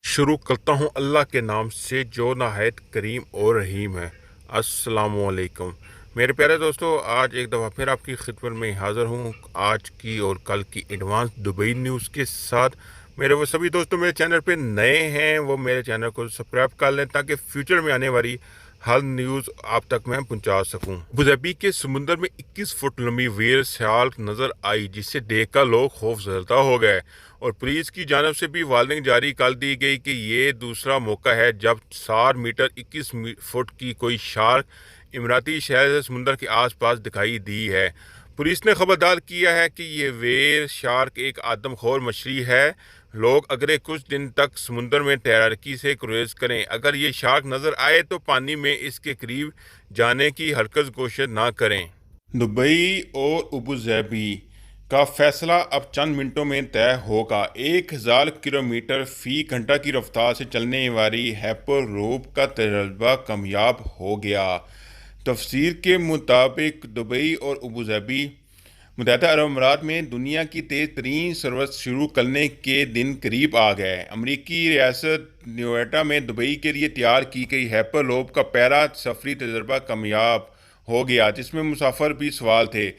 शुरू करता हूँ अल्लाह के नाम से जो नहायत करीम और रहीम है। अस्सलामुअलैकुम मेरे प्यारे दोस्तों, आज एक दफ़ा फिर आपकी खिदमत में हाज़िर हूँ आज की और कल की एडवांस दुबई न्यूज़ के साथ। मेरे वो सभी दोस्तों मेरे चैनल पे नए हैं वो मेरे चैनल को सब्सक्राइब कर लें ताकि फ्यूचर में आने वाली हर न्यूज़ आप तक मैं पहुंचा सकूं। अबूधाबी के समुंदर में 21 फुट लंबी व्हेल शार्क नजर आई जिसे देखकर लोग खौफजदा हो गए और पुलिस की जानब से भी वार्निंग जारी कर दी गई कि ये दूसरा मौका है जब 4 मीटर 21 फुट की कोई शार्क इमराती शहर से समुंदर के आसपास दिखाई दी है। पुलिस ने खबरदार किया है कि ये व्हेल शार्क एक आदमखोर मछली है। लोग अगले कुछ दिन तक समुंदर में तैराकी से क्रूज करें। अगर ये शार्क नजर आए तो पानी में इसके करीब जाने की हरकत कोशिश ना करें। दुबई और अबूधाबी का फैसला अब चंद मिनटों में तय होगा। 1000 किलोमीटर फी घंटा की रफ्तार से चलने वाली हाइपरलूप का तजर्बा कामयाब हो गया। तफसीर के मुताबिक दुबई और अबूधाबी मुत्तहदा अरब अमीरात में दुनिया की तेज़ तरीन सर्विस शुरू करने के दिन करीब आ गए। अमरीकी रियासत न्यूयोर्क में दुबई के लिए तैयार की गई हाइपरलूप का पहला सफरी तजर्बा कामयाब हो गया जिसमें मुसाफिर भी सवाल थे।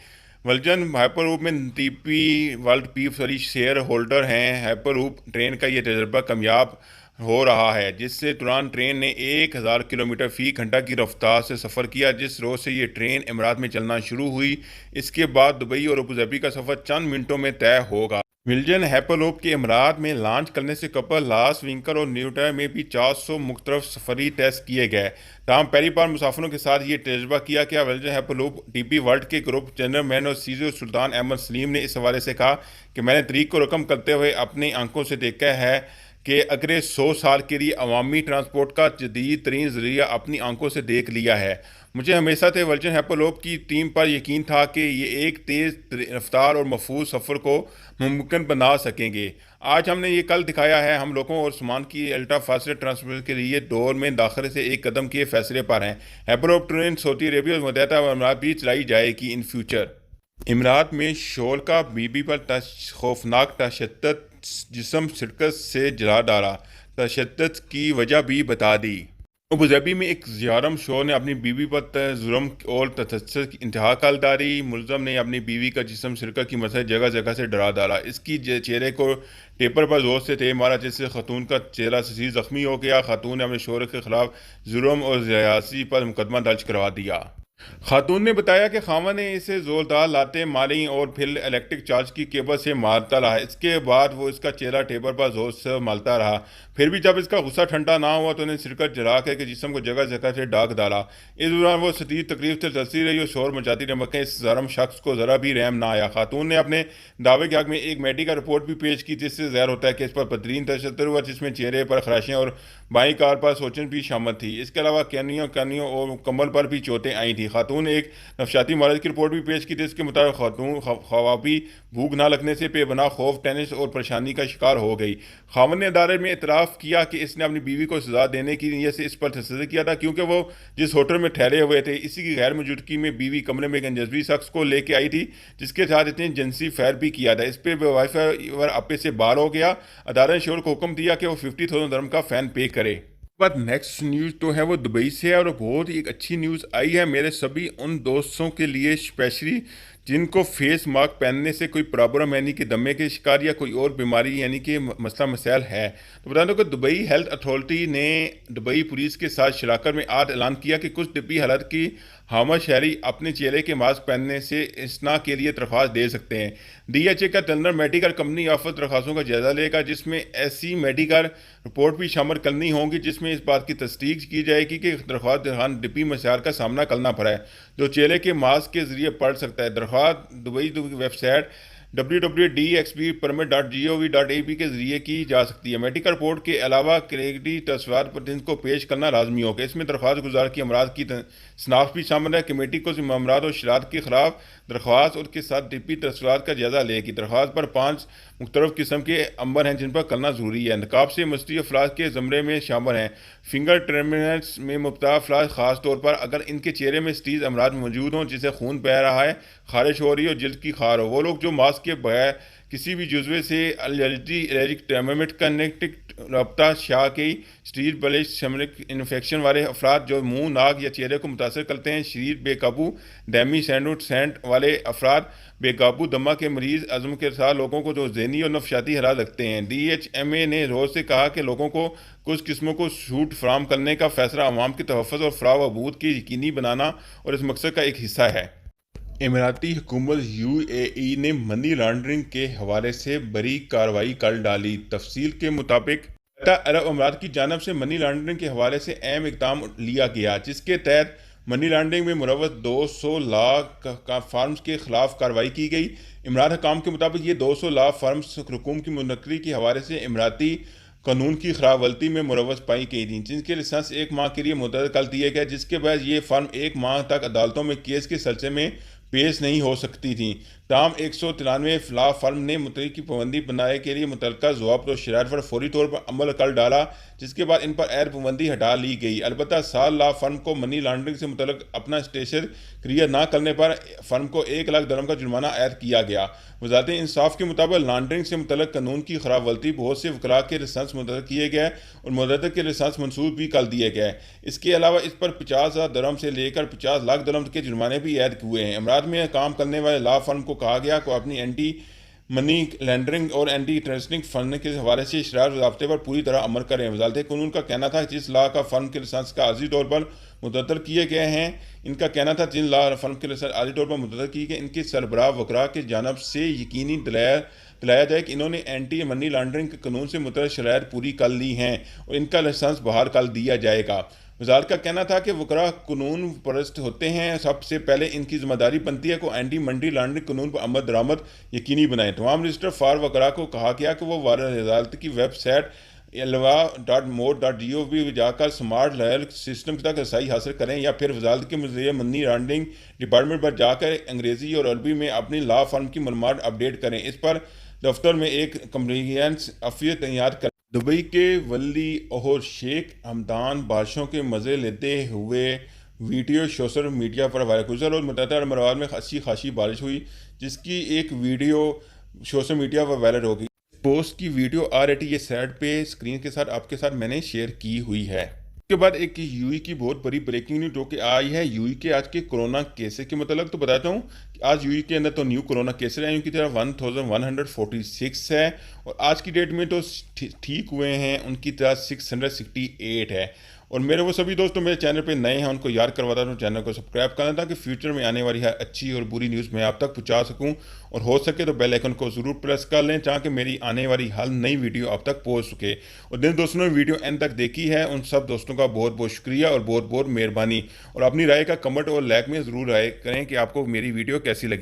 वर्जिन हाइपरलूप में TP world P share holder हैं। हाइपरलूप ट्रेन का ये तजर्बा कामयाब हो रहा है जिससे दौरान ट्रेन ने 1000 किलोमीटर फी घंटा की रफ्तार से सफ़र किया। जिस रोज़ से ये ट्रेन इमारात में चलना शुरू हुई इसके बाद दुबई और अबूधाबी का सफ़र चंद मिनटों में तय होगा। विल्जन हाइपरलूप के इमारात में लॉन्च करने से कपल लास विंकर और न्यूटन में भी 400 मुख्तलिफ सफरी टेस्ट किए गए। तमाम पहली बार मुसाफिरों के साथ ये तजर्बा किया गया। विल्जन हाइपरलूप डीपी वर्ल्ड के ग्रुप जनरल मैन और सीजो सुल्तान अहमद सलीम ने इस हवाले से कहा कि मैंने तरीक को रकम करते हुए अपनी आंखों से देखा है कि अगले 100 साल के लिए अवामी ट्रांसपोर्ट का जदीद तरीन जरिया अपनी आंखों से देख लिया है। मुझे हमेशा से वर्जिन हाइपरलूप की टीम पर यकीन था कि ये एक तेज़ रफ्तार और महफूज सफ़र को मुमकिन बना सकेंगे। आज हमने ये कल दिखाया है। हम लोगों और सामान की अल्ट्रा फास्ट ट्रांसपोर्ट के लिए दौर में दाखिले से एक कदम के फैसले पर हैं। हाइपरलूप ट्रेन सऊदी अरेबिया और मुत्तहदा अरब अमीरात भी चलाई जाएगी इन फ्यूचर। इमरात में शोल का बीबी पर खौफनाक तशद्दुद जिस्म शिरकत से जला डाला। तशद्दुद की वजह भी बता दी। अबूधाबी में एक ज़ियारम शोर ने अपनी बीवी पर जुर्म और तशद्दुद की इंतहा कर डाली। मुलज़म ने अपनी बीवी का जिस्म शिरकत की मदद जगह जगह से डरा डाला। इसकी चेहरे को टेपर पर जोर से तेज मारा जिससे खातून का चेहरा शदीद जख्मी हो गया। खातून ने अपने शोहर के खिलाफ जुर्म और ज़्यादती पर मुकदमा दर्ज करवा दिया। खातून ने बताया कि खामन ने इसे जोरदार लाते मारी और फिर इलेक्ट्रिक चार्ज की केबल से मारता रहा। इसके बाद वो इसका चेहरा टेबल पर जोर से मलता रहा। फिर भी जब इसका गुस्सा ठंडा ना हुआ तो उन्हें सिरकत जला के जिस्म को जगह जगह से डाक डाला। इस दौरान वो शदीद तकलीफ से तरसती रही और शोर मचाती रही मगर इस ज़रम शख्स को ज़रा भी रहम ना आया। खातून ने अपने दावे के हक में एक मेडिकल रिपोर्ट भी पेश की जिससे ज़ाहिर होता है कि इस पर बदतरीन तशद्दुद हुआ जिसमें चेहरे पर खराशें और बाईं कार पर सोचन भी शामिल थी। इसके अलावा कैनियों और कमर पर भी चोटें आई थी। खातून ने एक नफसियाती मरज की रिपोर्ट भी पेश की थी। इसके मुताबिक खातून खवाबी भूख ना लगने से बेबना खौफ टेनिस और परेशानी का शिकार हो गई। खामन ने अदालत में इतराफ़ किया कि इसने अपनी बीवी को सजा देने की नीयत से इस पर तशद्दुद किया था क्योंकि वो जिस होटल में ठहरे हुए थे इसी की गैर मौजूदगी में बीवी कमरे में एक अनजस्बी शख्स को लेके आई थी जिसके साथ इतने जिनसी फैर भी किया था। इस पर वाईफाई अपने से बाहर हो गया। अदालत ने शोहर को हुक्म दिया कि वो 50,000 दरम का फ़ैन पे करे। पर नेक्स्ट न्यूज़ तो है वो दुबई से है और बहुत ही एक अच्छी न्यूज़ आई है मेरे सभी उन दोस्तों के लिए स्पेशली जिनको फेस मास्क पहनने से कोई प्रॉब्लम यानी कि दमे के शिकार या कोई और बीमारी यानी कि मसला मसाइल है। तो बता दो कि दुबई हेल्थ अथॉरिटी ने दुबई पुलिस के साथ शराकत में आज ऐलान किया कि कुछ तिब्बी हालत की हामा शहरी अपने चेहरे के मास्क पहनने से इस्तना के लिए दरख्वास्त दे सकते हैं। DHA का जनरल मेडिकल कंपनी आफत दरख्वास्तों का जायजा लेगा जिसमें ऐसी मेडिकल रिपोर्ट भी शामिल करनी होगी जिसमें इस बात की तस्दीक की जाएगी कि दरख्वास्त दौरान तिब्बी मसाइल का सामना करना पड़ा है जो चेहरे के मास्क के जरिए पड़ सकता है। दरख्वास्त दुबई वेबसाइट www.dxbpermit.gov.ab के जरिए की जा सकती है। मेडिकल रिपोर्ट के अलावा क्रेडिट तस्वीर पर को पेश करना लाजमी होगा। इसमें दरख्वास्त गुजार की अमराज की शनाख्त भी शामिल है। कमेटी को अमराज और शरात के खिलाफ दरख्वास्त और के साथ तिब्बी तस्वीर का जायजा लेगी। दरख्वास्त पर 5 मुख्तलिफ किस्म के अमर हैं जिन पर करना ज़रूरी है। नकाब से मुस्ती अफराज के ज़मरे में शामिल हैं फिंगर टर्मिनल्स में मुब्तला अफराज ख़ास तौर पर अगर इनके चेहरे में स्टीज अमराज मौजूद हों जिसे खून बह रहा है, खारिश हो रही हो, जल्द की खार हो। वो लोग जो मास्क के बगैर किसी भी जुज्वे से एलर्जिक टेम्परामेंट कनेक्टिक रब्ता शाह की शरीर बले शमरिक इन्फेक्शन वाले अफराद जो मुंह, नाक या चेहरे को मुतासर करते हैं, शरीर बेकाबू डैमी सेंट वाले अफराद, बेकाबू दमा के मरीज, अज़म के साथ लोगों को जो जहनी और नफसियाती हालात रखते हैं। DHMA ने रोज़ से कहा कि लोगों को कुछ किस्मों को छूट फराम करने का फैसला अवाम की तहफ़्फ़ुज़ और फ़राह बहबूद की यकीनी बनाना और इस मकसद का एक हिस्सा है। इमराती हुकूमत UAE ने मनी लॉन्ड्रिंग के हवाले से बड़ी कार्रवाई कर डाली। तफसील के मुताबिक अरब अमारात की जानब से मनी लॉन्ड्रिंग के हवाले से अहम इक़दाम लिया गया, जिसके तहत मनी लॉन्ड्रिंग में मुलव्वस 200 लाख का फार्म्स के खिलाफ कार्रवाई की गई। इमरात हकाम के मुताबिक ये 200 लाख फार्म्स हुकूम की मुनक्करी के हवाले से इमराती कानून की खराबवर्ती में मुलव्वस पाई गई थी, जिनके लाइसेंस 1 माह के लिए मुद्दत कर दिए गए, जिसके बाद ये फर्म 1 माह तक अदालतों में केस के सिलसिले में पेश नहीं हो सकती थी। ताम 193 ला फर्म ने मुतलक़ की पाबंदी बनाने के लिए मुतलका ज़वाब्त और शराइत पर फौरी तौर पर अमल कर डाला, जिसके बाद इन पर ऐर पाबंदी हटा ली गई। अलबत्ता 7 ला फर्म को मनी लॉन्ड्रिंग से मुतलक अपना स्टेशन क्लियर ना करने पर फर्म को 1 लाख दरम का जुर्माना ऐद किया गया। वज़ारत इंसाफ के मुताबिक लॉन्ड्रिंग से मुतलक कानून की खराबवर्ती बहुत से वकला के लाइसेंस मुतल किए गए और मुद्दत के लाइसेंस मनसूख भी कर दिए गए। इसके अलावा इस पर 50,000 दरम से लेकर 50 लाख दरम के जुर्माने भी ऐद हुए हैं। अमरात में काम करने वाले ला फर्म को कहा गया को अपनी एंटी मनी लैंडरिंग और एंटी टेररिस्टिक फंड के हवाले से शराइत ज़ाब्ते पर पूरी तरह अमल करें। वज़ारत कानून का कहना था कि जिस ला का फर्म के लाइसेंस का आर्जी तौर पर मुतअत्तल किए गए हैं, इनका कहना था जिन ला फर्म के लाइसेंस आर्जी तौर पर मुतअत्तल किए गए, इनके सरबराह वकरा की जानब से यकीनी दिलाया जाए कि इन्होंने एंटी मनी लॉन्ड्रिंग के कानून से मुतअल्लिक़ शराइत पूरी कर ली हैं और इनका लाइसेंस बहाल कर दिया जाएगा। वज़ारत का कहना था कि वकरा कानून परस्त होते हैं, सबसे पहले इनकी जिम्मेदारी बनती है को एंटी मनी लॉन्ड्रिंग कानून पर अमल दरामद यकीनी बनाएं। तमाम रजिस्टर फार वकरा को कहा गया कि वो वज़ारत की वेबसाइट elwa.mod.gov जाकर स्मार्ट लॉयर सिस्टम तक रसाई हासिल करें या फिर वज़ारत के मुझे मनी लॉन्ड्रिंग डिपार्टमेंट पर जाकर अंग्रेज़ी और अरबी में अपनी लॉ फर्म की मालूमात अपडेट करें। इस पर दफ्तर में एक कंप्लायंस ऑफिसर तैयार करें। दुबई के वली ओहर शेख हमदान बादशाहों के मज़े लेते हुए वीडियो सोशल मीडिया पर वायरल। गुज़र और मुतअद्दिद मरवार में अच्छी खासी बारिश हुई, जिसकी एक वीडियो सोशल मीडिया पर वायरल हो गई। पोस्ट की वीडियो ये साइड पे स्क्रीन के साथ आपके साथ मैंने शेयर की हुई है। उसके बाद एक यूई की बहुत बड़ी ब्रेकिंग न्यूज जो कि आई है यूई के आज के कोरोना केसेस के मतलब। तो बताता हूँ कि आज यूई के अंदर तो न्यू कोरोना केसेस हैं उनकी तरह 1146 है और आज की डेट में तो ठीक हुए हैं उनकी तरह 668 है। और मेरे वो सभी दोस्तों मेरे चैनल पे नए हैं उनको याद करवाता हूँ चैनल को सब्सक्राइब करना ताकि फ्यूचर में आने वाली है अच्छी और बुरी न्यूज़ मैं आप तक पहुँचा सकूँ और हो सके तो बेल आइकन को ज़रूर प्रेस कर लें ताकि मेरी आने वाली हर नई वीडियो आप तक पहुँच सके। और जिन दोस्तों ने वीडियो एंड तक देखी है उन सब दोस्तों का बहुत बहुत शुक्रिया और बहुत बहुत मेहरबानी। और अपनी राय का कमेंट और लाइक में ज़रूर राय करें कि आपको मेरी वीडियो कैसी लगी।